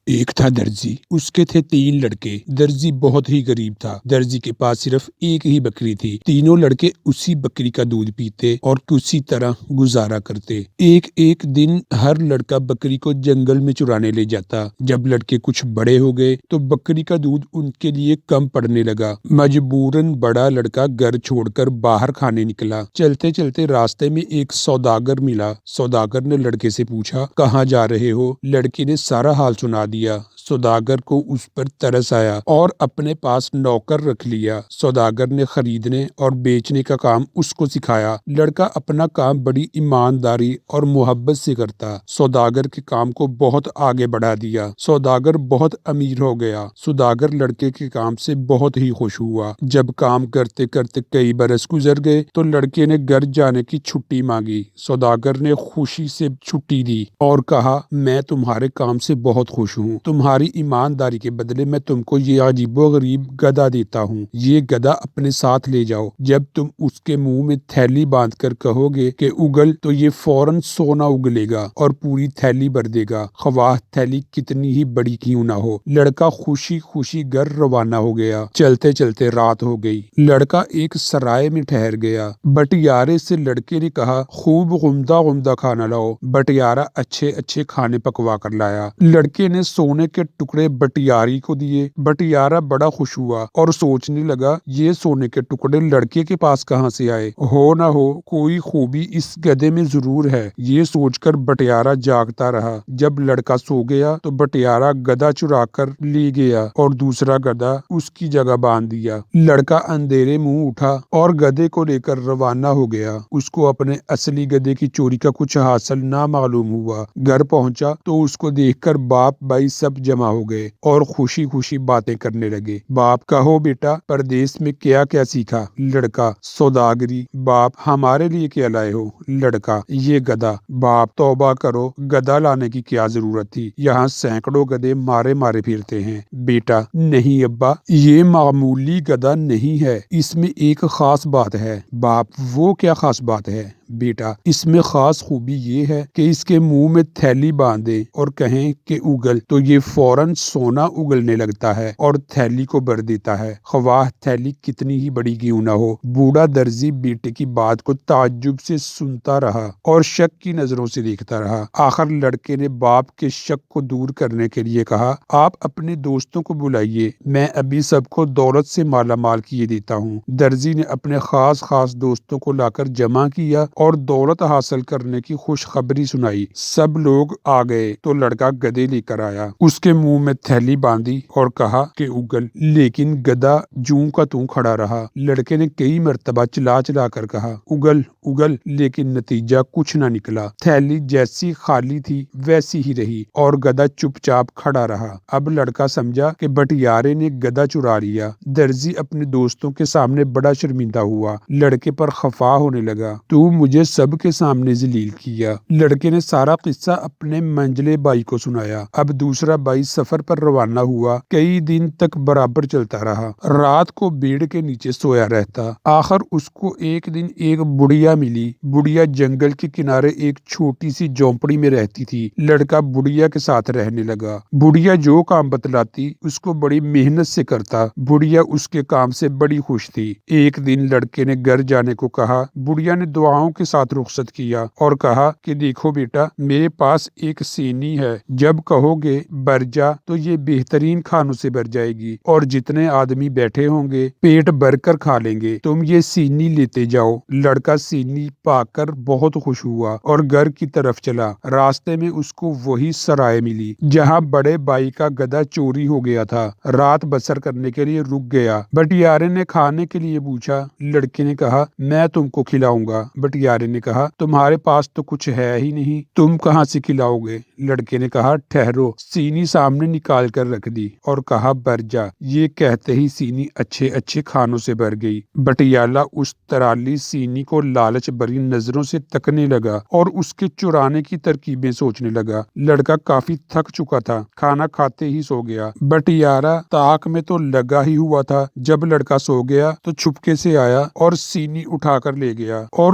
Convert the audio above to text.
ایک تھا درزی، اس کے تھے 3 لڑکے۔ درزی بہت ہی غریب تھا۔ درزی کے پاس صرف ایک ہی بکری تھی۔ تینوں لڑکے اسی بکری کا دودھ پیتے اور کسی طرح گزارا کرتے۔ ایک دن ہر لڑکا بکری کو جنگل میں چرانے لے جاتا۔ جب لڑکے کچھ بڑے ہو گئے تو بکری کا دودھ ان کے لیے کم پڑنے لگا۔ مجبوراً بڑا لڑکا گھر چھوڑ کر باہر کھانے نکلا۔ چلتے چلتے راستے میں ایک سوداگر ملا۔ سوداگر نے لڑکے سے پوچھا، کہاں جا رہے ہو؟ لڑکے نے سارا حال سنا دیا۔ سوداگر کو اس پر ترس آیا اور اپنے پاس نوکر رکھ لیا۔ سوداگر نے خریدنے اور بیچنے کا کام اس کو سکھایا۔ لڑکا اپنا کام بڑی ایمانداری اور محبت سے کرتا۔ سوداگر کے کام کو بہت آگے بڑھا دیا۔ سوداگر بہت امیر ہو گیا۔ سوداگر لڑکے کے کام سے بہت ہی خوش ہوا۔ جب کام کرتے کرتے کئی برس گزر گئے تو لڑکے نے گھر جانے کی چھٹی مانگی۔ سوداگر نے خوشی سے چھٹی دی اور کہا، میں تمہارے کام سے بہت خوش ہوں۔ تمہاری ایمانداری کے بدلے میں تم کو یہ عجیب و غریب گدھا دیتا ہوں۔ یہ گدھا اپنے ساتھ لے جاؤ۔ جب تم اس کے منہ میں تھیلی باندھ کر کہو گے کہ اگل تو یہ فوراً سونا اگلے گا اور پوری تھیلی بھر دے گا، خواہ تھیلی کتنی ہی بڑی کیوں نہ ہو۔ لڑکا خوشی خوشی گھر روانہ ہو گیا۔ چلتے چلتے رات ہو گئی۔ لڑکا ایک سرائے میں ٹھہر گیا۔ بٹیارے سے لڑکے نے کہا، خوب عمدہ عمدہ کھانا لاؤ۔ بٹیارہ اچھے اچھے کھانے پکوا کر لایا۔ لڑکے نے سونے کے ٹکڑے بٹیاری کو دیے۔ بٹیارہ بڑا خوش ہوا اور سوچنے لگا، یہ سونے کے ٹکڑے لڑکے کے پاس کہاں سے آئے؟ ہو نہ ہو کوئی خوبی اس گدھے میں ضرور ہے۔ یہ سوچ کر بٹیارہ جاگتا رہا۔ جب لڑکا سو گیا تو بٹیارہ گدھا چرا کر لے گیا اور دوسرا گدھا اس کی جگہ باندھ دیا۔ لڑکا اندھیرے منہ اٹھا اور گدھے کو لے کر روانہ ہو گیا۔ اس کو اپنے اصلی گدھے کی چوری کا کچھ حاصل نہ معلوم ہوا۔ گھر پہنچا تو اس کو دیکھ کر باپ بھائی سب جمع ہو گئے اور خوشی خوشی باتیں کرنے لگے۔ باپ، کہو بیٹا، پردیس میں کیا کیا سیکھا؟ لڑکا، سوداگری۔ باپ، ہمارے لیے کیا لائے ہو؟ لڑکا، یہ گدھا۔ باپ، توبہ کرو، گدھا لانے کی کیا ضرورت تھی؟ یہاں سینکڑوں گدھے مارے مارے پھرتے ہیں۔ بیٹا، نہیں ابا، یہ معمولی گدھا نہیں ہے، اس میں ایک خاص بات ہے۔ باپ، وہ کیا خاص بات ہے؟ بیٹا، اس میں خاص خوبی یہ ہے کہ اس کے منہ میں تھیلی باندھیں اور کہیں کہ اگل تو یہ فوراً سونا اگلنے لگتا ہے اور تھیلی کو بھر دیتا ہے، خواہ تھیلی کتنی ہی بڑی کیوں نہ ہو۔ بوڑھا درزی بیٹے کی بات کو تعجب سے سنتا رہا اور شک کی نظروں سے دیکھتا رہا۔ آخر لڑکے نے باپ کے شک کو دور کرنے کے لیے کہا، آپ اپنے دوستوں کو بلائیے، میں ابھی سب کو دولت سے مالا مال کیے دیتا ہوں۔ درزی نے اپنے خاص دوستوں کو لا کر جمع کیا اور دولت حاصل کرنے کی خوشخبری سنائی۔ سب لوگ آ گئے تو لڑکا گدھے لے کر آیا۔ اس کے منہ میں تھیلی باندھی اور کہا کہ اگل، لیکن گدھا جوں کا توں کھڑا رہا۔ لڑکے نے کئی مرتبہ چلا چلا کر کہا، اگل اگل، لیکن نتیجہ کچھ نہ نکلا۔ تھیلی جیسی خالی تھی ویسی ہی رہی اور گدھا چپ چاپ کھڑا رہا۔ اب لڑکا سمجھا کہ بٹیارے نے گدھا چرا لیا۔ درزی اپنے دوستوں کے سامنے بڑا شرمندہ ہوا۔ لڑکے پر خفا ہونے لگا، تو مجھے سب کے سامنے ذلیل کیا۔ لڑکے نے سارا قصہ اپنے منجلے بھائی کو سنایا۔ اب دوسرا بھائی سفر پر روانہ ہوا۔ کئی دن تک برابر چلتا رہا۔ رات کو پیڑ کے نیچے سویا رہتا۔ آخر اس کو ایک دن ایک بڑھیا ملی۔ بڑھیا جنگل کے کنارے ایک چھوٹی سی جھونپڑی میں رہتی تھی۔ لڑکا بڑھیا کے ساتھ رہنے لگا۔ بڑھیا جو کام بتلاتی اس کو بڑی محنت سے کرتا۔ بڑھیا اس کے کام سے بڑی خوش تھی۔ ایک دن لڑکے نے گھر جانے کو کہا۔ بڑھیا نے دعاؤں کے ساتھ رخصت کیا اور کہا کہ دیکھو بیٹا، میرے پاس ایک سینی ہے، جب کہو گے بھر جا تو یہ بہترین کھانوں سے بھر جائے گی اور جتنے آدمی بیٹھے ہوں گے پیٹ بھر کر کھا لیں گے، تم یہ سینی لیتے جاؤ۔ لڑکا سینی پا کر بہت خوش ہوا اور گھر کی طرف چلا۔ راستے میں اس کو وہی سرائے ملی جہاں بڑے بھائی کا گدھا چوری ہو گیا تھا۔ رات بسر کرنے کے لیے رک گیا۔ بٹیارے نے کھانے کے لیے پوچھا۔ لڑکے نے کہا، میں تم کو کھلاؤں گا۔ بٹیارے نے کہا، تمہارے پاس تو کچھ ہے ہی نہیں، تم کہاں سے کھلاؤ گے؟ لڑکے نے کہا، ٹھہرو۔ سینی سامنے نکال کر رکھ دی اور کہا، بھر جا۔ یہ کہتے ہی سینی اچھے اچھے کھانوں سے بھر گئی۔ بٹیالہ اس ترالی سینی کو لالچ بھری نظروں سے تکنے لگا اور اس کے چرانے کی ترکیبیں سوچنے لگا۔ لڑکا کافی تھک چکا تھا، کھانا کھاتے ہی سو گیا۔ بٹیارہ طاق میں تو لگا ہی ہوا تھا۔ جب لڑکا سو گیا تو چھپکے سے آیا اور سینی اٹھا کر لے گیا اور